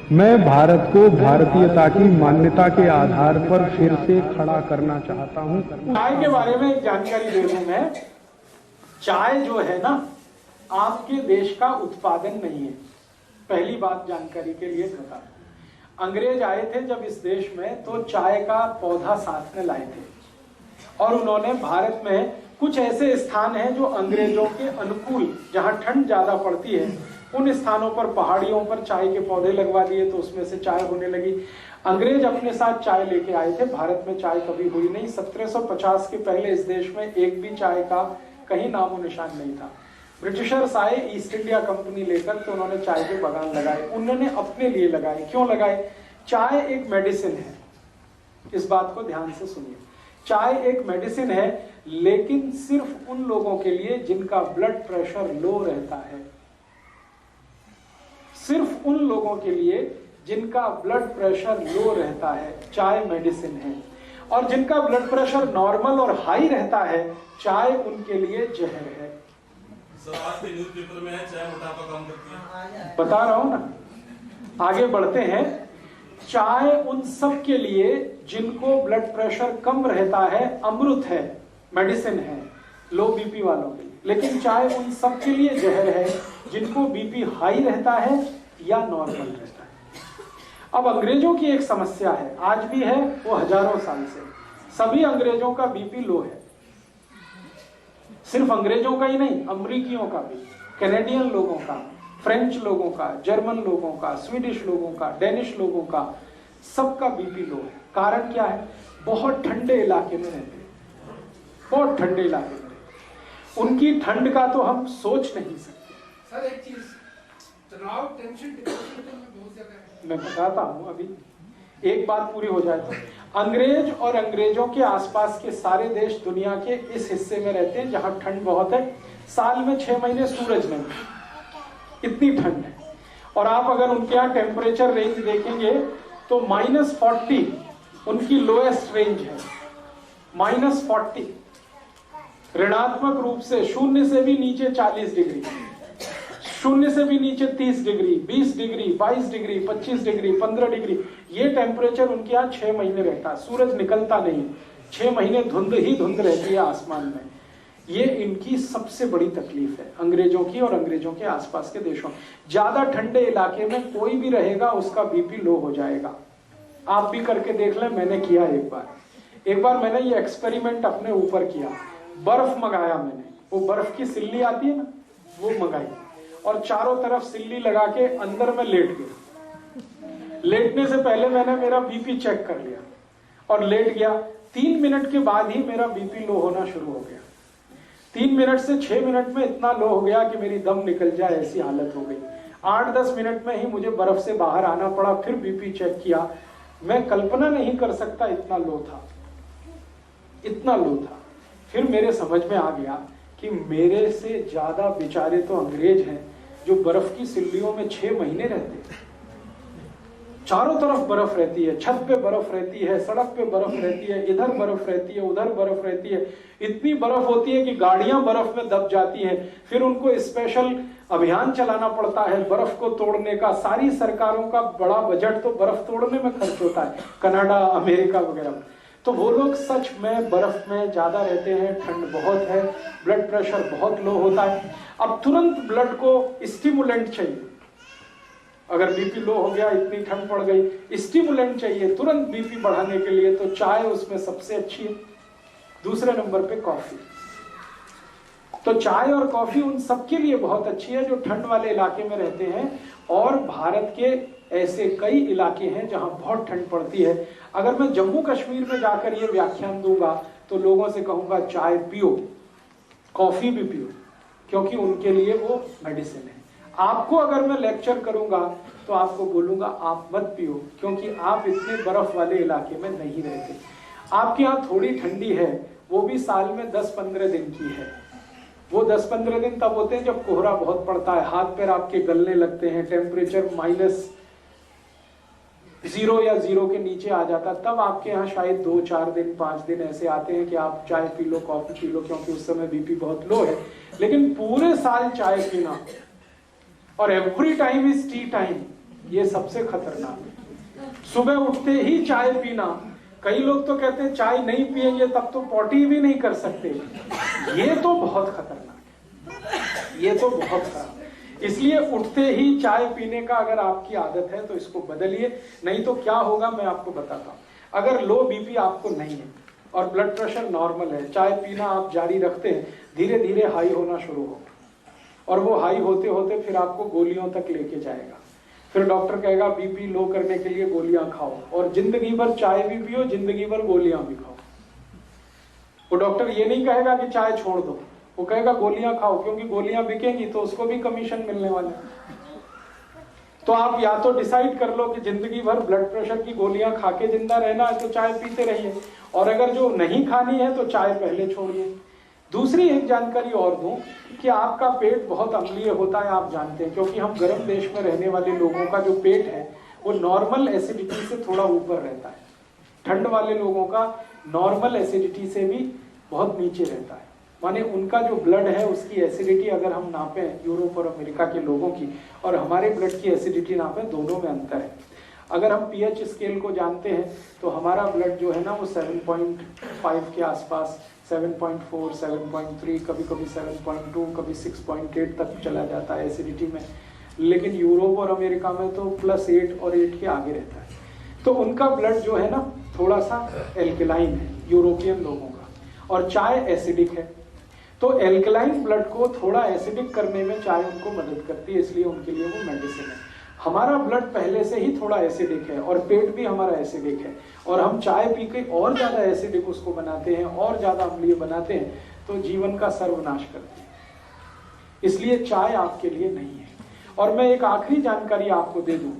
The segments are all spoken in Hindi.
मैं भारत को भारतीयता की मान्यता के आधार पर फिर से खड़ा करना चाहता हूं। चाय के बारे में एक जानकारी दे दूं मैं। चाय जो है ना, आपके देश का उत्पादन नहीं है। पहली बात जानकारी के लिए बता दूं। अंग्रेज आए थे जब इस देश में, तो चाय का पौधा साथ में लाए थे और उन्होंने भारत में कुछ ऐसे स्थान हैं जो अंग्रेजों के अनुकूल, जहां ठंड ज्यादा पड़ती है, उन स्थानों पर, पहाड़ियों पर चाय के पौधे लगवा दिए, तो उसमें से चाय होने लगी। अंग्रेज अपने साथ चाय लेके आए थे। भारत में चाय कभी हुई नहीं। 1750 के पहले इस देश में एक भी चाय का कहीं नामो निशान नहीं था। ब्रिटिशर्स आए ईस्ट इंडिया कंपनी लेकर, तो उन्होंने चाय के बागान लगाए। उन्होंने अपने लिए लगाए। क्यों लगाए? चाय एक मेडिसिन है। इस बात को ध्यान से सुनिए। चाय एक मेडिसिन है, लेकिन सिर्फ उन लोगों के लिए जिनका ब्लड प्रेशर लो रहता है। सिर्फ उन लोगों के लिए जिनका ब्लड प्रेशर लो रहता है चाय मेडिसिन है, और जिनका ब्लड प्रेशर नॉर्मल और हाई रहता है, चाय उनके लिए जहर है। सर, आज के न्यूज़पेपर में है चाय मोटापा कम करती है। बता रहा हूं ना, आगे बढ़ते हैं। चाय उन सब के लिए जिनको ब्लड प्रेशर कम रहता है अमृत है, मेडिसिन है, लो बीपी वालों के लिए। लेकिन चाय उन सब के लिए जहर है जिनको बीपी हाई रहता है या नॉर्मल रहता है। अब अंग्रेजों की एक समस्या है, आज भी है, वो हजारों साल से। सभी अंग्रेजों का बीपी लो है। सिर्फ अंग्रेजों का ही नहीं, अमरीकियों का भी, कैनेडियन लोगों का, फ्रेंच लोगों का, जर्मन लोगों का, स्वीडिश लोगों का, डेनिश लोगों का, सबका बीपी लो है। कारण क्या है? बहुत ठंडे इलाके में रहते हैं, बहुत ठंडे इलाके में रहते हैं। उनकी ठंड का तो हम सोच नहीं सकते। सर, एक चीज, तनाव, टेंशन, डिप्रेशन में बहुत ज्यादा है। मैं बताता हूं, अभी एक बात पूरी हो जाए तो। अंग्रेज और अंग्रेजों के आसपास के सारे देश दुनिया के इस हिस्से में रहते हैं जहां ठंड बहुत है। साल में 6 महीने सूरज नहीं, इतनी ठंड है। और आप अगर उनके यहाँ टेम्परेचर रेंज देखेंगे तो -40 उनकी लोएस्ट रेंज है। -40 ऋणात्मक रूप से, शून्य से भी नीचे 40 डिग्री, शून्य से भी नीचे 30 degree, 20 degree, 22 degree, 25 degree, 15 degree, ये टेम्परेचर उनके यहाँ 6 महीने रहता है। सूरज निकलता नहीं, 6 महीने धुंध ही धुंध रहती है आसमान में। ये इनकी सबसे बड़ी तकलीफ है, अंग्रेजों की और अंग्रेजों के आसपास के देशों। ज्यादा ठंडे इलाके में कोई भी रहेगा, उसका बीपी लो हो जाएगा। आप भी करके देख लें, मैंने किया एक बार मैंने ये एक्सपेरिमेंट अपने ऊपर किया। बर्फ मंगाया मैंने, वो बर्फ की सिल्ली आती है ना, वो मंगाई और चारों तरफ सिल्ली लगा के अंदर में लेट गया। लेटने से पहले मैंने मेरा बीपी चेक कर लिया और लेट गया। 3 मिनट के बाद ही मेरा बीपी लो होना शुरू हो गया। 3 मिनट से 6 मिनट में इतना लो हो गया कि मेरी दम निकल जाए ऐसी हालत हो गई। 8-10 मिनट में ही मुझे बर्फ से बाहर आना पड़ा। फिर बीपी चेक किया, मैं कल्पना नहीं कर सकता इतना लो था, इतना लो था। फिर मेरे समझ में आ गया कि मेरे से ज्यादा बेचारे तो अंग्रेज हैं जो बर्फ की सिल्लियों में 6 महीने रहते हैं। चारों तरफ बर्फ रहती है, छत पे बर्फ रहती है, सड़क पे बर्फ रहती है, इधर बर्फ रहती है, उधर बर्फ रहती है। इतनी बर्फ होती है कि गाड़ियां बर्फ में दब जाती हैं। फिर उनको स्पेशल अभियान चलाना पड़ता है बर्फ को तोड़ने का। सारी सरकारों का बड़ा बजट तो बर्फ तोड़ने में खर्च होता है, कनाडा, अमेरिका वगैरह। तो वो लोग सच में बर्फ में ज्यादा रहते हैं, ठंड बहुत है, ब्लड प्रेशर बहुत लो होता है। अब तुरंत ब्लड को स्टिमुलेंट चाहिए। अगर बीपी लो हो गया, इतनी ठंड पड़ गई, स्टिमुलेंट चाहिए तुरंत बीपी बढ़ाने के लिए, तो चाय उसमें सबसे अच्छी है। दूसरे नंबर पे कॉफी। तो चाय और कॉफी उन सबके लिए बहुत अच्छी है जो ठंड वाले इलाके में रहते हैं। और भारत के ऐसे कई इलाके हैं जहां बहुत ठंड पड़ती है। अगर मैं जम्मू कश्मीर में जाकर ये व्याख्यान दूंगा तो लोगों से कहूंगा चाय पियो, कॉफी भी पियो, क्योंकि उनके लिए वो मेडिसिन है। आपको अगर मैं लेक्चर करूंगा तो आपको बोलूंगा आप मत पियो, क्योंकि आप इतने बर्फ वाले इलाके में नहीं रहते। आपके यहाँ थोड़ी ठंडी है, वो भी साल में 10-15 दिन की है। वो 10-15 दिन तब होते हैं जब कोहरा बहुत पड़ता है, हाथ पैर आपके गलने लगते हैं, टेम्परेचर -0 या 0 के नीचे आ जाता। तब आपके यहाँ शायद 2-4 दिन 5 दिन ऐसे आते हैं कि आप चाय P low, coffee P low, क्योंकि उस समय बीपी बहुत लो है। लेकिन पूरे साल चाय पीना और every time is T time, ये सबसे खतरनाक है। सुबह उठते ही चाय पीना, कई लोग तो कहते हैं चाय नहीं पिएंगे तब तो पॉटी भी नहीं कर सकते, ये तो बहुत खतरनाक है, ये तो बहुत खराब। इसलिए उठते ही चाय पीने का अगर आपकी आदत है तो इसको बदलिए, नहीं तो क्या होगा मैं आपको बताता हूँ। अगर लो बीपी आपको नहीं है और ब्लड प्रेशर नॉर्मल है, चाय पीना आप जारी रखते हैं, धीरे धीरे हाई होना शुरू होगा और वो हाई होते होते फिर आपको गोलियों तक लेके जाएगा। फिर डॉक्टर कहेगा बीपी लो करने के लिए गोलियां खाओ, और जिंदगी भर चाय भी पियो, जिंदगी भर गोलियां भी खाओ। वो डॉक्टर ये नहीं कहेगा कि चाय छोड़ दो, वो कहेगा गोलियां खाओ, क्योंकि गोलियां बिकेंगी तो उसको भी कमीशन मिलने वाला है। तो आप या तो डिसाइड कर लो कि जिंदगी भर ब्लड प्रेशर की गोलियां खा के जिंदा रहना है तो चाय पीते रहिए, और अगर जो नहीं खानी है तो चाय पहले छोड़िए। दूसरी एक जानकारी और दूं कि आपका पेट बहुत अम्लीय होता है, आप जानते हैं, क्योंकि हम गर्म देश में रहने वाले लोगों का जो पेट है वो नॉर्मल एसिडिटी से थोड़ा ऊपर रहता है। ठंड वाले लोगों का नॉर्मल एसिडिटी से भी बहुत नीचे रहता है, माने उनका जो ब्लड है उसकी एसिडिटी अगर हम नापें यूरोप और अमेरिका के लोगों की और हमारे ब्लड की एसिडिटी नापें, दोनों में अंतर है। अगर हम पीएच स्केल को जानते हैं तो हमारा ब्लड जो है ना वो 7.5 के आसपास, 7.4, 7.3, कभी कभी 7.2, कभी 6.8 तक चला जाता है एसिडिटी में। लेकिन यूरोप और अमेरिका में तो +8 और 8 के आगे रहता है। तो उनका ब्लड जो है ना थोड़ा सा एल्कलाइन है यूरोपियन लोगों का, और चाय एसिडिक है। तो एल्कलाइन ब्लड को थोड़ा एसिडिक करने में चाय उनको मदद करती है, इसलिए उनके लिए वो मेडिसिन है। हमारा ब्लड पहले से ही थोड़ा एसिडिक है और पेट भी हमारा एसिडिक है, और हम चाय पी के और ज्यादा एसिडिक उसको बनाते हैं और ज्यादा अम्लीय बनाते हैं, तो जीवन का सर्वनाश करते हैं। इसलिए चाय आपके लिए नहीं है। और मैं एक आखिरी जानकारी आपको दे दूं,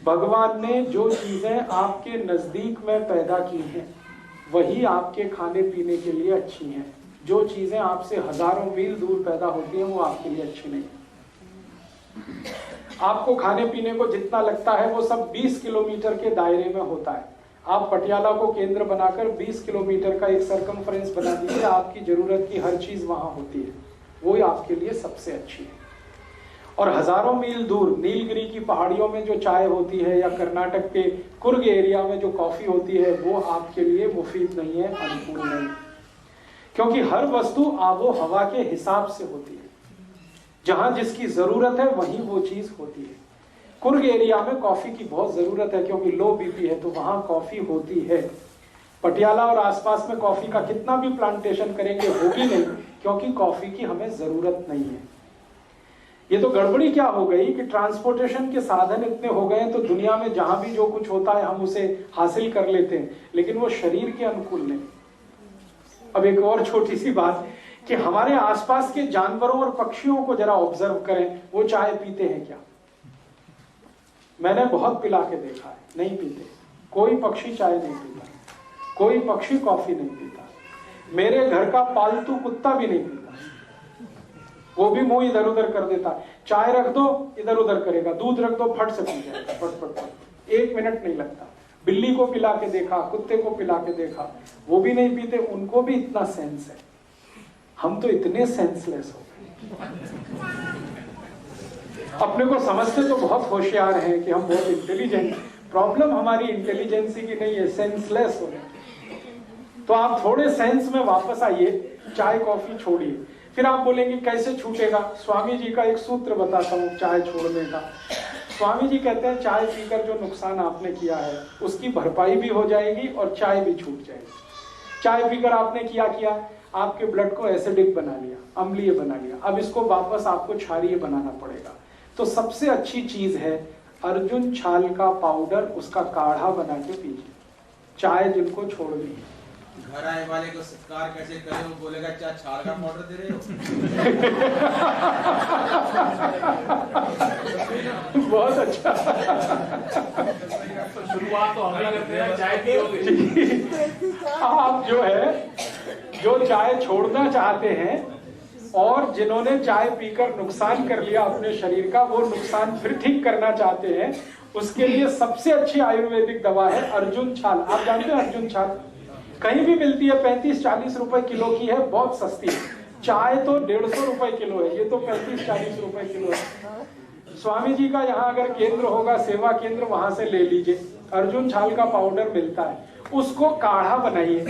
भगवान ने जो चीजें आपके नजदीक में पैदा की हैं वही आपके खाने पीने के लिए अच्छी हैं। जो चीजें आपसे हजारों मील दूर पैदा होती हैं वो आपके लिए अच्छी नहीं। आपको खाने पीने को जितना लगता है वो सब 20 किलोमीटर के दायरे में होता है। आप पटियाला को केंद्र बनाकर 20 किलोमीटर का एक सरकमफ्रेंस बना दीजिए, आपकी जरूरत की हर चीज वहां होती है, वो आपके लिए सबसे अच्छी है। और हजारों मील दूर नीलगिरी की पहाड़ियों में जो चाय होती है या कर्नाटक के कुर्ग एरिया में जो कॉफी होती है वो आपके लिए मुफीद नहीं है, अनुकूल नहीं, क्योंकि हर वस्तु आबो हवा के हिसाब से होती है। जहां जिसकी जरूरत है वहीं वो चीज होती है। कुर्ग एरिया में कॉफी की बहुत जरूरत है क्योंकि लो बीपी है, तो वहां कॉफी होती है। पटियाला और आसपास में कॉफी का कितना भी प्लांटेशन करेंगे होगी नहीं, क्योंकि कॉफी की हमें जरूरत नहीं है। ये तो गड़बड़ी क्या हो गई कि ट्रांसपोर्टेशन के साधन इतने हो गए तो दुनिया में जहां भी जो कुछ होता है हम उसे हासिल कर लेते हैं, लेकिन वो शरीर के अनुकूल नहीं। अब एक और छोटी सी बात कि हमारे आसपास के जानवरों और पक्षियों को जरा ऑब्जर्व करें, वो चाय पीते हैं क्या? मैंने बहुत पिला के देखा है, नहीं पीते। कोई पक्षी चाय नहीं पीता, कोई पक्षी कॉफी नहीं पीता, मेरे घर का पालतू कुत्ता भी नहीं पीता। वो भी मुंह इधर उधर कर देता है, चाय रख दो इधर उधर करेगा, दूध रख दो फट से पी जाएगा, फट फट फट, 1 मिनट नहीं लगता। बिल्ली को पिला के देखा, कुत्ते को पिला के देखा, वो भी नहीं पीते, उनको भी इतना सेंस है। हम तो इतने सेंसलेस हो गए, अपने को समझते तो बहुत होशियार हैं कि हम बहुत इंटेलिजेंट। प्रॉब्लम हमारी इंटेलिजेंसी की नहीं है, सेंसलेस हो गए। तो आप थोड़े सेंस में वापस आइए, चाय कॉफी छोड़िए। फिर आप बोलेंगे कैसे छूटेगा? स्वामी जी का एक सूत्र बताता हूँ चाय छोड़ने का। स्वामी जी कहते हैं चाय पीकर जो नुकसान आपने किया है उसकी भरपाई भी हो जाएगी और चाय भी छूट जाएगी। चाय पीकर आपने किया आपके ब्लड को एसिडिक बना लिया, अम्लीय बना लिया, अब इसको वापस आपको क्षारीय बनाना पड़ेगा। तो सबसे अच्छी चीज है अर्जुन छाल का पाउडर, उसका काढ़ा बना के पीजिए। चाय जिनको छोड़नी है, घर आए वाले को सत्कार कैसे करें, वो बोलेगा क्या छाल का पाउडर दे रहे हो? बहुत अच्छा। शुरुआत तो हम ही करते हैं, चाय पियोगे। आप जो चाय छोड़ना चाहते हैं और जिन्होंने चाय पीकर नुकसान कर लिया अपने शरीर का, वो नुकसान फिर ठीक करना चाहते हैं, उसके लिए सबसे अच्छी आयुर्वेदिक दवा है अर्जुन छाल। आप जानते हैं अर्जुन छाल कहीं भी मिलती है, 35-40 रुपए किलो की है, बहुत सस्ती है। चाय तो 150 रुपए किलो है, ये तो 35-40 रुपए किलो है। स्वामी जी का यहाँ अगर केंद्र होगा, सेवा केंद्र, वहां से ले लीजिए। अर्जुन छाल का पाउडर मिलता है, उसको काढ़ा बनाइए।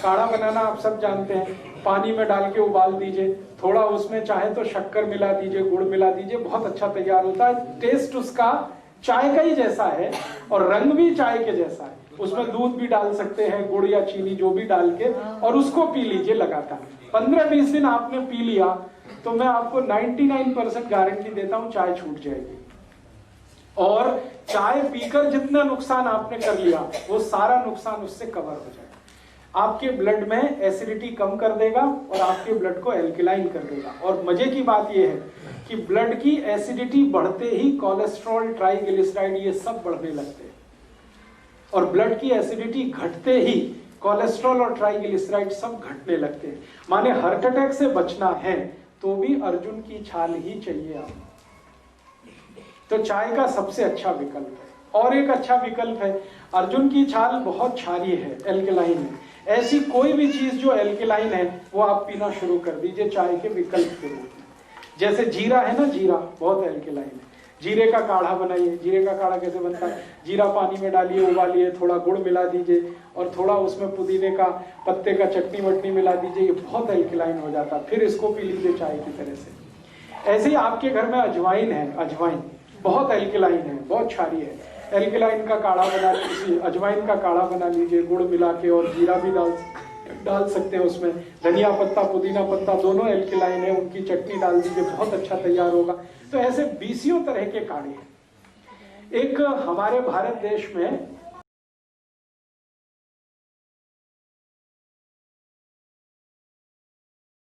काढ़ा बनाना आप सब जानते हैं, पानी में डाल के उबाल दीजिए, थोड़ा उसमें चाहे तो शक्कर मिला दीजिए, गुड़ मिला दीजिए, बहुत अच्छा तैयार होता है। टेस्ट उसका चाय का ही जैसा है और रंग भी चाय के जैसा है। उसमें दूध भी डाल सकते हैं, गुड़ या चीनी जो भी डाल के, और उसको पी लीजिए लगातार। 15-20 दिन आपने पी लिया तो मैं आपको 99% गारंटी देता हूं चाय छूट जाएगी। और चाय पीकर जितना नुकसान आपने कर लिया वो सारा नुकसान उससे कवर हो जाएगा। आपके ब्लड में एसिडिटी कम कर देगा और आपके ब्लड को एल्कलाइन कर देगा। और मजे की बात यह है कि ब्लड की एसिडिटी बढ़ते ही कोलेस्ट्रॉल, ट्राइग्लिसराइड ये सब बढ़ने लगते हैं, और ब्लड की एसिडिटी घटते ही कोलेस्ट्रॉल और ट्राइग्लिसराइड सब घटने लगते हैं। माने हार्ट अटैक से बचना है तो भी अर्जुन की छाल ही चाहिए आपको। तो चाय का सबसे अच्छा विकल्प है। और एक अच्छा विकल्प है, अर्जुन की छाल बहुत क्षारीय है, एल्कलाइन है। ऐसी कोई भी चीज जो एल्कलाइन है वो आप पीना शुरू कर दीजिए चाय के विकल्प के रूप में। जैसे जीरा है ना, जीरा बहुत एल्कलाइन है, जीरे का काढ़ा बनाइए। जीरे का काढ़ा कैसे बनता है? जीरा पानी में डालिए, उबालिए, थोड़ा गुड़ मिला दीजिए और थोड़ा उसमें पुदीने का पत्ते का चटनी वटनी मिला दीजिए, ये बहुत एल्कलाइन हो जाता है। फिर इसको पी लीजिए चाय की तरह से। ऐसे ही आपके घर में अजवाइन है, अजवाइन बहुत एल्कलाइन है, बहुत क्षारीय है। एल्कलाइन का काढ़ा बना लीजिए, अजवाइन का काढ़ा बना लीजिए गुड़ मिला के, और जीरा भी डाल सकते हैं उसमें। धनिया पत्ता, पुदीना पत्ता दोनों एल्कलाइन है, उनकी चटनी डाल दीजिए, बहुत अच्छा तैयार होगा। तो ऐसे 20 तरह के काढ़े हैं। एक हमारे भारत देश में